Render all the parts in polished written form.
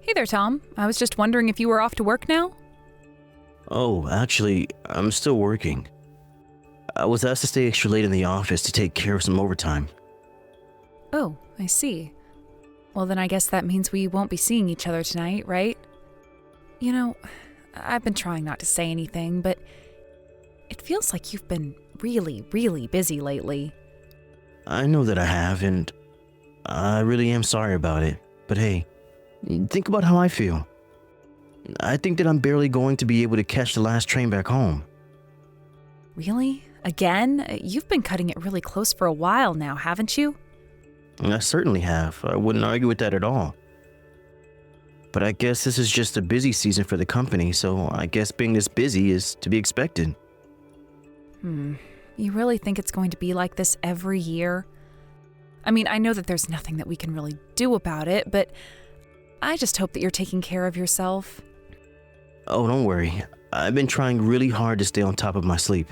Hey there, Tom. I was just wondering if you were off to work now? Oh, actually, I'm still working. I was asked to stay extra late in the office to take care of some overtime. Oh, I see. Well, then I guess that means we won't be seeing each other tonight, right? You know, I've been trying not to say anything, but it feels like you've been really, really busy lately. I know that I have, and I really am sorry about it. But hey, think about how I feel. I think that I'm barely going to be able to catch the last train back home. Really? Again? You've been cutting it really close for a while now, haven't you? I certainly have. I wouldn't argue with that at all. But I guess this is just a busy season for the company, so I guess being this busy is to be expected. You really think it's going to be like this every year? I mean, I know that there's nothing that we can really do about it, but I just hope that you're taking care of yourself. Oh, don't worry. I've been trying really hard to stay on top of my sleep.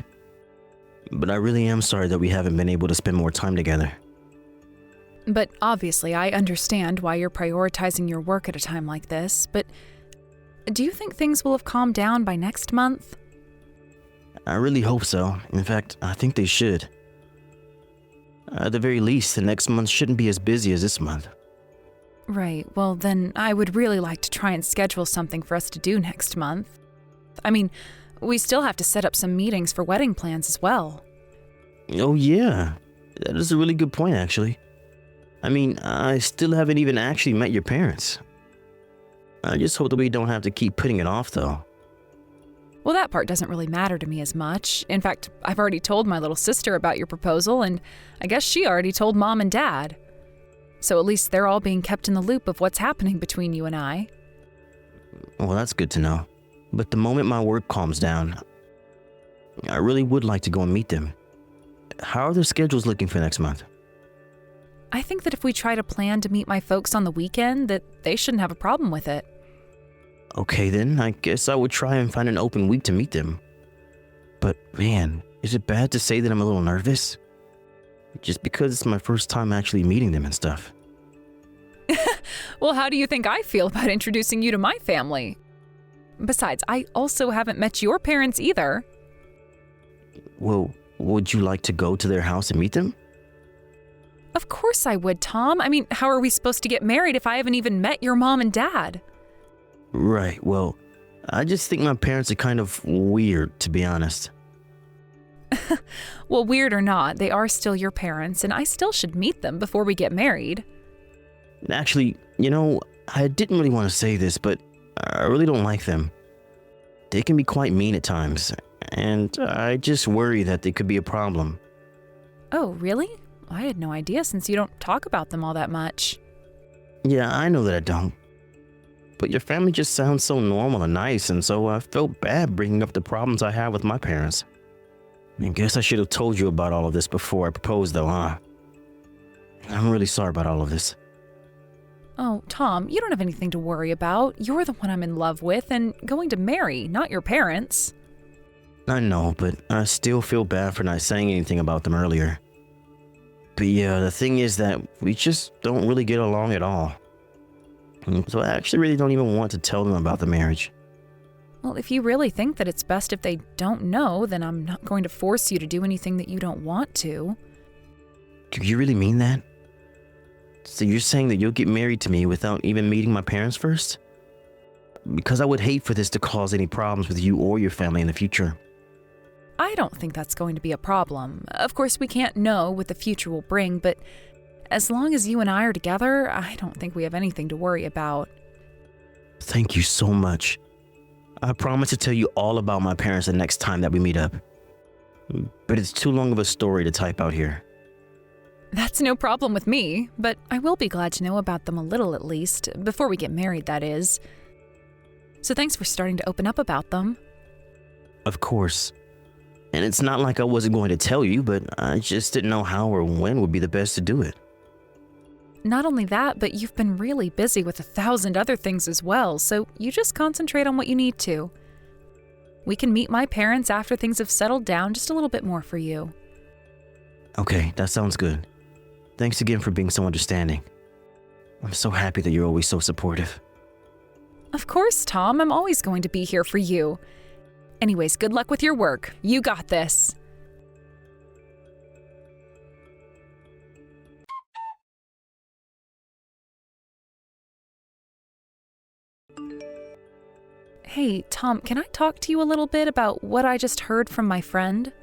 But I really am sorry that we haven't been able to spend more time together. But obviously, I understand why you're prioritizing your work at a time like this, but do you think things will have calmed down by next month? I really hope so. In fact, I think they should. At the very least, the next month shouldn't be as busy as this month. Right, well then I would really like to try and schedule something for us to do next month. I mean, we still have to set up some meetings for wedding plans as well. Oh yeah, that is a really good point actually. I mean, I still haven't even actually met your parents. I just hope that we don't have to keep putting it off though. Well, that part doesn't really matter to me as much. In fact, I've already told my little sister about your proposal, and I guess she already told Mom and Dad. So at least they're all being kept in the loop of what's happening between you and I. Well, that's good to know. But the moment my work calms down, I really would like to go and meet them. How are their schedules looking for next month? I think that if we try to plan to meet my folks on the weekend, that they shouldn't have a problem with it. Okay then, I guess I would try and find an open week to meet them. But man, is it bad to say that I'm a little nervous? Just because it's my first time actually meeting them and stuff. Well, how do you think I feel about introducing you to my family? Besides, I also haven't met your parents either. Well, would you like to go to their house and meet them? Of course I would, Tom. I mean, how are we supposed to get married if I haven't even met your mom and dad? Right, well, I just think my parents are kind of weird, to be honest. Well, weird or not, they are still your parents, and I still should meet them before we get married. Actually, I didn't really want to say this, but I really don't like them. They can be quite mean at times, and I just worry that they could be a problem. Oh, really? I had no idea since you don't talk about them all that much. Yeah, I know that I don't. But your family just sounds so normal and nice, and so I felt bad bringing up the problems I have with my parents. I guess I should have told you about all of this before I proposed though, huh? I'm really sorry about all of this. Oh, Tom, you don't have anything to worry about. You're the one I'm in love with and going to marry, not your parents. I know, but I still feel bad for not saying anything about them earlier. But yeah, the thing is that we just don't really get along at all. So I actually really don't even want to tell them about the marriage. Well, if you really think that it's best if they don't know, then I'm not going to force you to do anything that you don't want to. Do you really mean that? So you're saying that you'll get married to me without even meeting my parents first? Because I would hate for this to cause any problems with you or your family in the future. I don't think that's going to be a problem. Of course, we can't know what the future will bring, but as long as you and I are together, I don't think we have anything to worry about. Thank you so much. I promise to tell you all about my parents the next time that we meet up. But it's too long of a story to type out here. That's no problem with me, but I will be glad to know about them a little at least, before we get married, that is. So thanks for starting to open up about them. Of course. And it's not like I wasn't going to tell you, but I just didn't know how or when would be the best to do it. Not only that, but you've been really busy with 1,000 other things as well, so you just concentrate on what you need to. We can meet my parents after things have settled down just a little bit more for you. Okay, that sounds good. Thanks again for being so understanding. I'm so happy that you're always so supportive. Of course, Tom. I'm always going to be here for you. Anyways, good luck with your work. You got this. Hey, Tom, can I talk to you a little bit about what I just heard from my friend?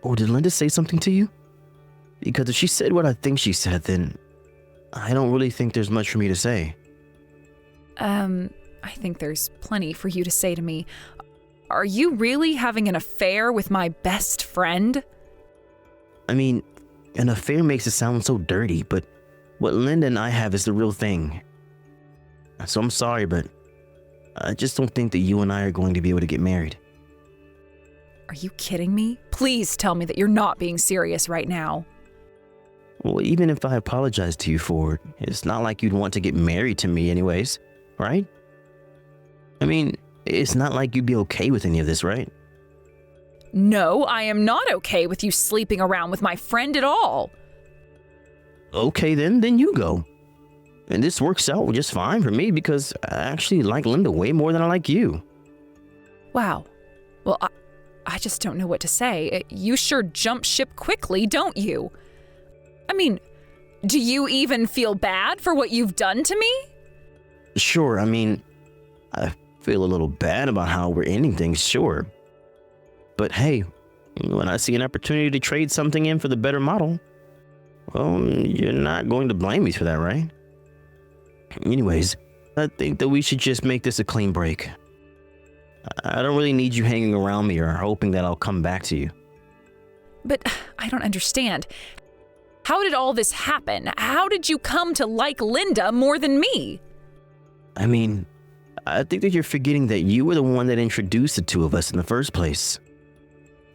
Oh, did Linda say something to you? Because if she said what I think she said, then I don't really think there's much for me to say. I think there's plenty for you to say to me. Are you really having an affair with my best friend? I mean, an affair makes it sound so dirty, but what Linda and I have is the real thing. So I'm sorry, but I just don't think that you and I are going to be able to get married. Are you kidding me? Please tell me that you're not being serious right now. Well, even if I apologize to you for it, it's not like you'd want to get married to me anyways, right? I mean, it's not like you'd be okay with any of this, right? No, I am not okay with you sleeping around with my friend at all. Okay, then you go. And this works out just fine for me because I actually like Linda way more than I like you. Wow. Well, I just don't know what to say. You sure jump ship quickly, don't you? I mean, do you even feel bad for what you've done to me? Sure, I mean, I feel a little bad about how we're ending things, sure. But hey, when I see an opportunity to trade something in for the better model, well, you're not going to blame me for that, right? Anyways, I think that we should just make this a clean break. I don't really need you hanging around me or hoping that I'll come back to you. But I don't understand. How did all this happen? How did you come to like Linda more than me? I mean, I think that you're forgetting that you were the one that introduced the two of us in the first place.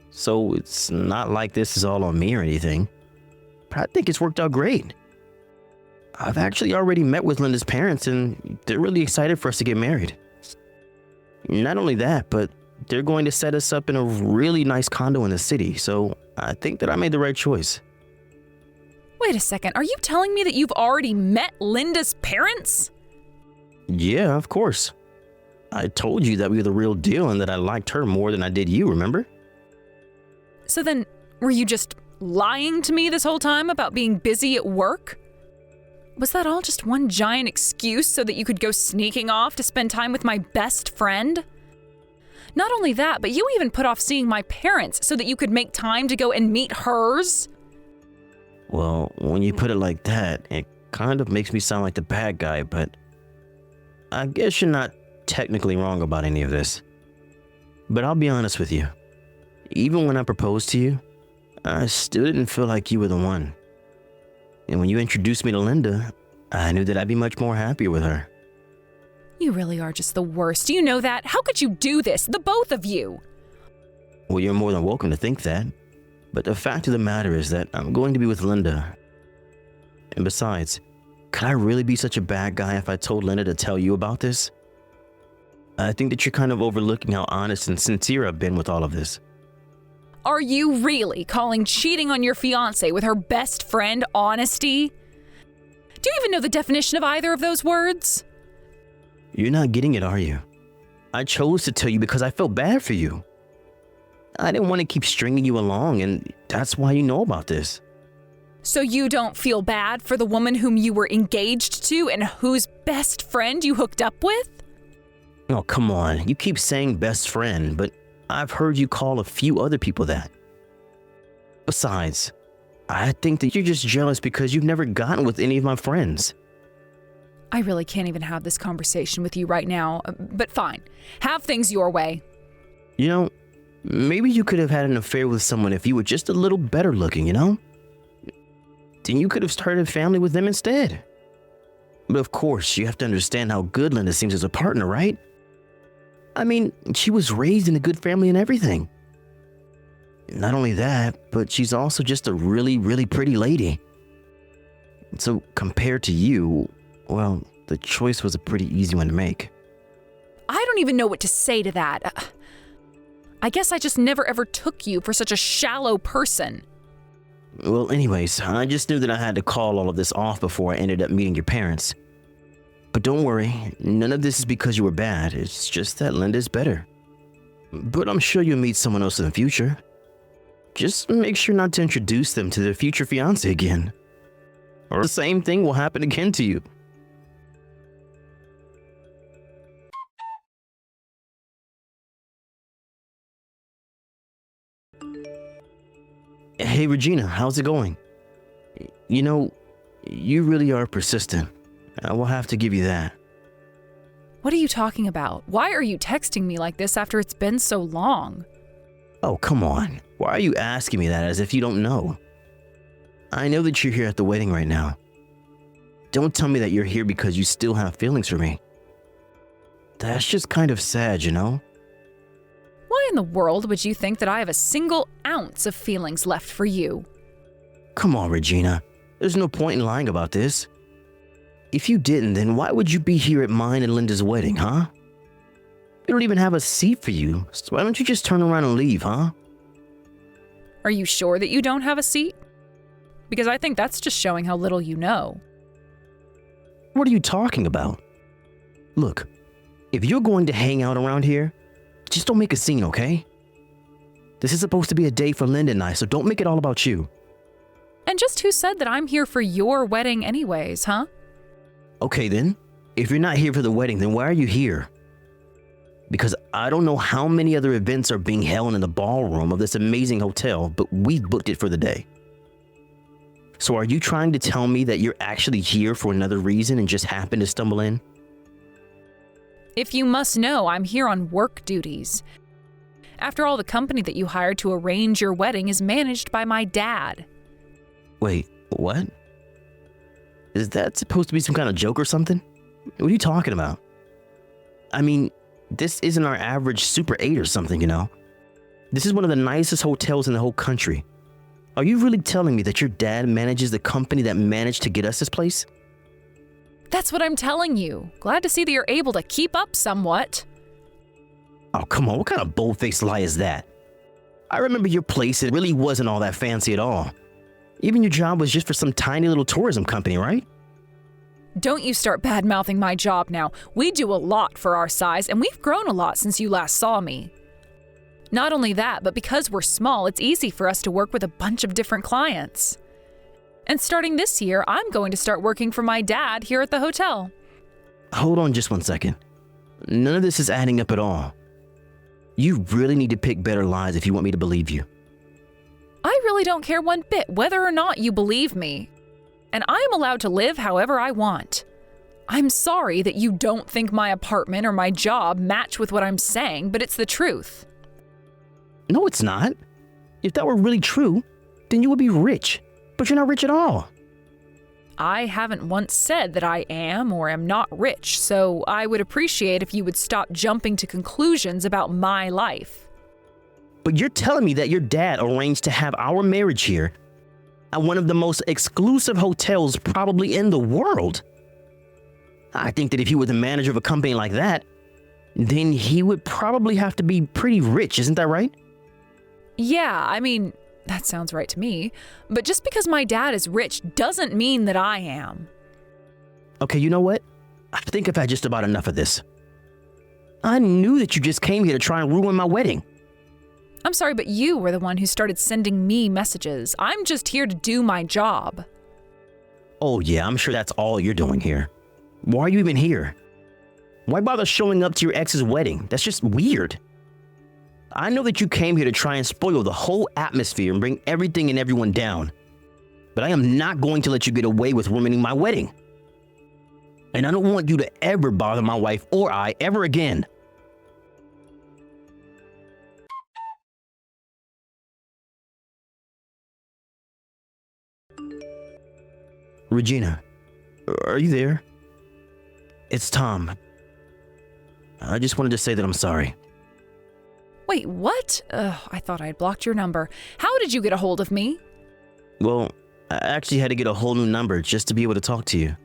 So it's not like this is all on me or anything. But I think it's worked out great. I've actually already met with Linda's parents and they're really excited for us to get married. Not only that, but they're going to set us up in a really nice condo in the city, so I think that I made the right choice. Wait a second, are you telling me that you've already met Linda's parents? Yeah, of course. I told you that we were the real deal and that I liked her more than I did you, remember? So then, were you just lying to me this whole time about being busy at work? Was that all just one giant excuse so that you could go sneaking off to spend time with my best friend? Not only that, but you even put off seeing my parents so that you could make time to go and meet hers? Well, when you put it like that, it kind of makes me sound like the bad guy, but I guess you're not technically wrong about any of this. But I'll be honest with you. Even when I proposed to you, I still didn't feel like you were the one. And when you introduced me to Linda, I knew that I'd be much more happier with her. You really are just the worst. Do you know that? How could you do this, the both of you? Well, you're more than welcome to think that. But the fact of the matter is that I'm going to be with Linda. And besides, could I really be such a bad guy if I told Linda to tell you about this? I think that you're kind of overlooking how honest and sincere I've been with all of this. Are you really calling cheating on your fiance with her best friend honesty? Do you even know the definition of either of those words? You're not getting it, are you? I chose to tell you because I felt bad for you. I didn't want to keep stringing you along, and that's why you know about this. So you don't feel bad for the woman whom you were engaged to and whose best friend you hooked up with? Oh, come on. You keep saying best friend, but I've heard you call a few other people that. Besides, I think that you're just jealous because you've never gotten with any of my friends. I really can't even have this conversation with you right now, but fine. Have things your way. You know, maybe you could have had an affair with someone if you were just a little better looking, you know? Then you could have started a family with them instead. But of course, you have to understand how good Linda seems as a partner, right? I mean, she was raised in a good family and everything. Not only that, but she's also just a really, really pretty lady. So compared to you, well, the choice was a pretty easy one to make. I don't even know what to say to that. I guess I just never ever took you for such a shallow person. Well, anyways, I just knew that I had to call all of this off before I ended up meeting your parents. But don't worry, none of this is because you were bad. It's just that Linda's better. But I'm sure you'll meet someone else in the future. Just make sure not to introduce them to their future fiance again. Or the same thing will happen again to you. Hey Regina, how's it going? You know, you really are persistent. I will have to give you that. What are you talking about? Why are you texting me like this after it's been so long? Oh, come on. Why are you asking me that as if you don't know? I know that you're here at the wedding right now. Don't tell me that you're here because you still have feelings for me. That's just kind of sad, you know? Why in the world would you think that I have a single ounce of feelings left for you? Come on, Regina. There's no point in lying about this. If you didn't, then why would you be here at mine and Linda's wedding, huh? We don't even have a seat for you, so why don't you just turn around and leave, huh? Are you sure that you don't have a seat? Because I think that's just showing how little you know. What are you talking about? Look, if you're going to hang out around here, just don't make a scene, okay? This is supposed to be a day for Linda and I, so don't make it all about you. And just who said that I'm here for your wedding anyways, huh? Okay then, if you're not here for the wedding, then why are you here? Because I don't know how many other events are being held in the ballroom of this amazing hotel, but we booked it for the day. So are you trying to tell me that you're actually here for another reason and just happened to stumble in? If you must know, I'm here on work duties. After all, the company that you hired to arrange your wedding is managed by my dad. Wait, what? Is that supposed to be some kind of joke or something? What are you talking about? I mean, this isn't our average Super 8 or something, you know? This is one of the nicest hotels in the whole country. Are you really telling me that your dad manages the company that managed to get us this place? That's what I'm telling you. Glad to see that you're able to keep up somewhat. Oh, come on, what kind of bold-faced lie is that? I remember your place, it really wasn't all that fancy at all. Even your job was just for some tiny little tourism company, right? Don't you start bad-mouthing my job now. We do a lot for our size, and we've grown a lot since you last saw me. Not only that, but because we're small, it's easy for us to work with a bunch of different clients. And starting this year, I'm going to start working for my dad here at the hotel. Hold on just one second. None of this is adding up at all. You really need to pick better lies if you want me to believe you. I really don't care one bit whether or not you believe me. And I am allowed to live however I want. I'm sorry that you don't think my apartment or my job match with what I'm saying, but it's the truth. No, it's not. If that were really true, then you would be rich. But you're not rich at all. I haven't once said that I am or am not rich, so I would appreciate if you would stop jumping to conclusions about my life. But you're telling me that your dad arranged to have our marriage here at one of the most exclusive hotels probably in the world. I think that if he were the manager of a company like that, then he would probably have to be pretty rich, isn't that right? Yeah, I mean, that sounds right to me. But just because my dad is rich doesn't mean that I am. Okay, you know what? I think I've had just about enough of this. I knew that you just came here to try and ruin my wedding. I'm sorry, but you were the one who started sending me messages. I'm just here to do my job. Oh yeah, I'm sure that's all you're doing here. Why are you even here? Why bother showing up to your ex's wedding? That's just weird. I know that you came here to try and spoil the whole atmosphere and bring everything and everyone down. But I am not going to let you get away with ruining my wedding. And I don't want you to ever bother my wife or I ever again. Regina, are you there? It's Tom. I just wanted to say that I'm sorry. Wait, what? I thought I had blocked your number. How did you get a hold of me? Well, I actually had to get a whole new number just to be able to talk to you.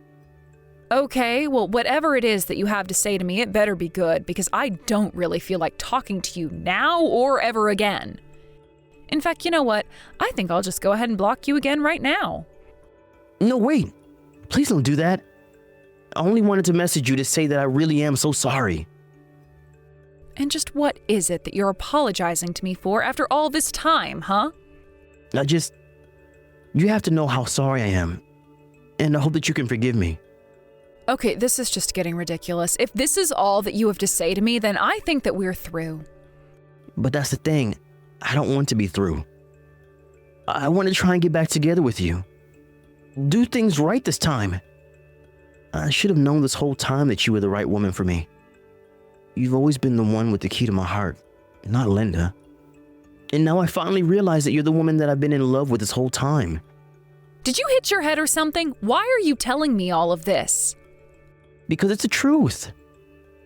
Okay, well, whatever it is that you have to say to me, it better be good, because I don't really feel like talking to you now or ever again. In fact, you know what? I think I'll just go ahead and block you again right now. No, wait. Please don't do that. I only wanted to message you to say that I really am so sorry. And just what is it that you're apologizing to me for after all this time, huh? You have to know how sorry I am. And I hope that you can forgive me. Okay, this is just getting ridiculous. If this is all that you have to say to me, then I think that we're through. But that's the thing. I don't want to be through. I want to try and get back together with you. Do things right this time. I should have known this whole time that you were the right woman for me. You've always been the one with the key to my heart, not Linda. And now I finally realize that you're the woman that I've been in love with this whole time. Did you hit your head or something? Why are you telling me all of this? Because it's the truth.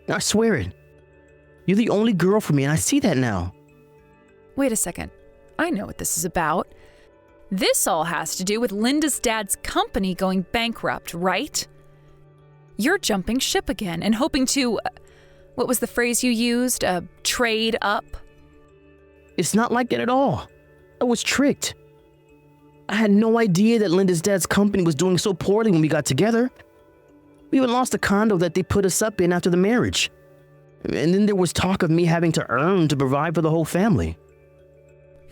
I swear it. You're the only girl for me, and I see that now. Wait a second. I know what this is about. This all has to do with Linda's dad's company going bankrupt, right? You're jumping ship again and hoping to, what was the phrase you used? Trade up? It's not like that at all. I was tricked. I had no idea that Linda's dad's company was doing so poorly when we got together. We even lost the condo that they put us up in after the marriage. And then there was talk of me having to earn to provide for the whole family.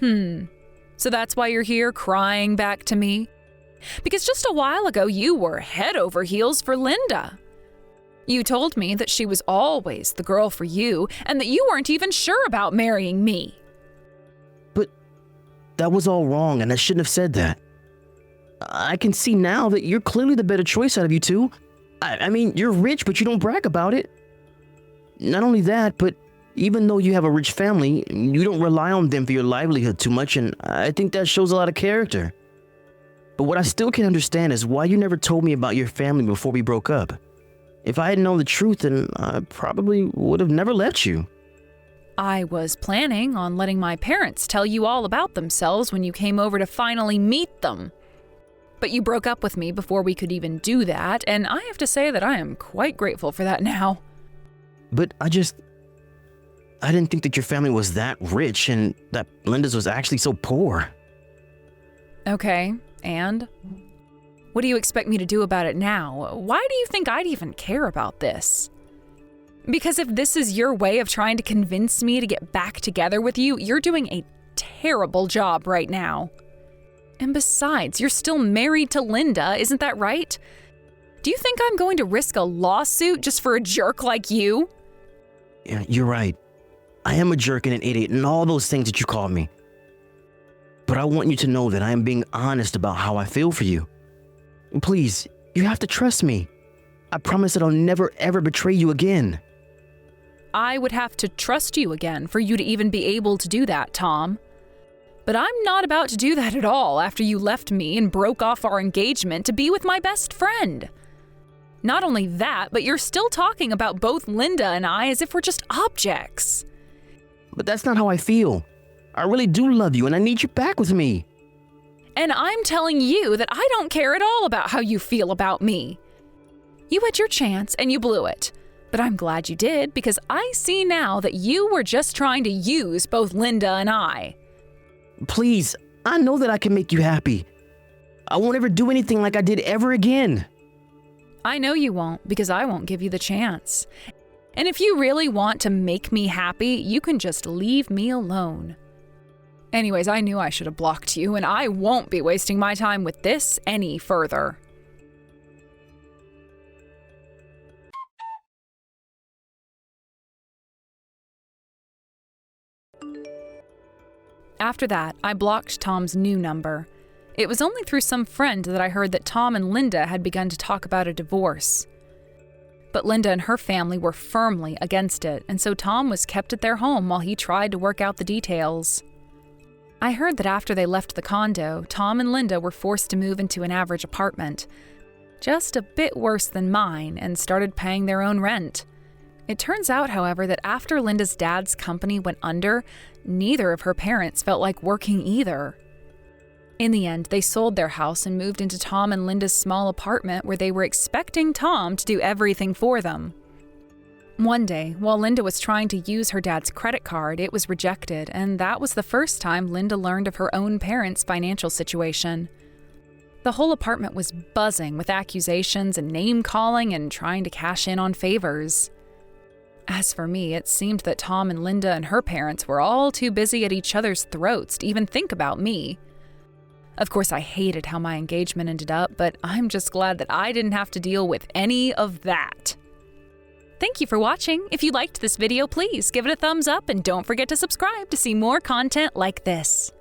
So that's why you're here crying back to me? Because just a while ago you were head over heels for Linda. You told me that she was always the girl for you and that you weren't even sure about marrying me. But that was all wrong, and I shouldn't have said that. I can see now that you're clearly the better choice out of you two. I mean, you're rich, but you don't brag about it. Not only that, but even though you have a rich family, you don't rely on them for your livelihood too much, and I think that shows a lot of character. But what I still can't understand is why you never told me about your family before we broke up. If I had known the truth, then I probably would have never left you. I was planning on letting my parents tell you all about themselves when you came over to finally meet them. But you broke up with me before we could even do that, and I have to say that I am quite grateful for that now. But I didn't think that your family was that rich and that Linda's was actually so poor. Okay, and? What do you expect me to do about it now? Why do you think I'd even care about this? Because if this is your way of trying to convince me to get back together with you, you're doing a terrible job right now. And besides, you're still married to Linda, isn't that right? Do you think I'm going to risk a lawsuit just for a jerk like you? Yeah, you're right. I am a jerk and an idiot and all those things that you called me. But I want you to know that I am being honest about how I feel for you. Please, you have to trust me. I promise that I'll never ever betray you again. I would have to trust you again for you to even be able to do that, Tom. But I'm not about to do that at all after you left me and broke off our engagement to be with my best friend. Not only that, but you're still talking about both Linda and I as if we're just objects. But that's not how I feel. I really do love you and I need you back with me. And I'm telling you that I don't care at all about how you feel about me. You had your chance and you blew it. But I'm glad you did because I see now that you were just trying to use both Linda and I. Please, I know that I can make you happy. I won't ever do anything like I did ever again. I know you won't because I won't give you the chance. And if you really want to make me happy, you can just leave me alone. Anyways, I knew I should have blocked you, and I won't be wasting my time with this any further. After that, I blocked Tom's new number. It was only through some friend that I heard that Tom and Linda had begun to talk about a divorce. But Linda and her family were firmly against it, and so Tom was kept at their home while he tried to work out the details. I heard that after they left the condo, Tom and Linda were forced to move into an average apartment, just a bit worse than mine, and started paying their own rent. It turns out, however, that after Linda's dad's company went under, neither of her parents felt like working either. In the end, they sold their house and moved into Tom and Linda's small apartment where they were expecting Tom to do everything for them. One day, while Linda was trying to use her dad's credit card, it was rejected, and that was the first time Linda learned of her own parents' financial situation. The whole apartment was buzzing with accusations and name-calling and trying to cash in on favors. As for me, it seemed that Tom and Linda and her parents were all too busy at each other's throats to even think about me. Of course, I hated how my engagement ended up, but I'm just glad that I didn't have to deal with any of that. Thank you for watching. If you liked this video, please give it a thumbs up and don't forget to subscribe to see more content like this.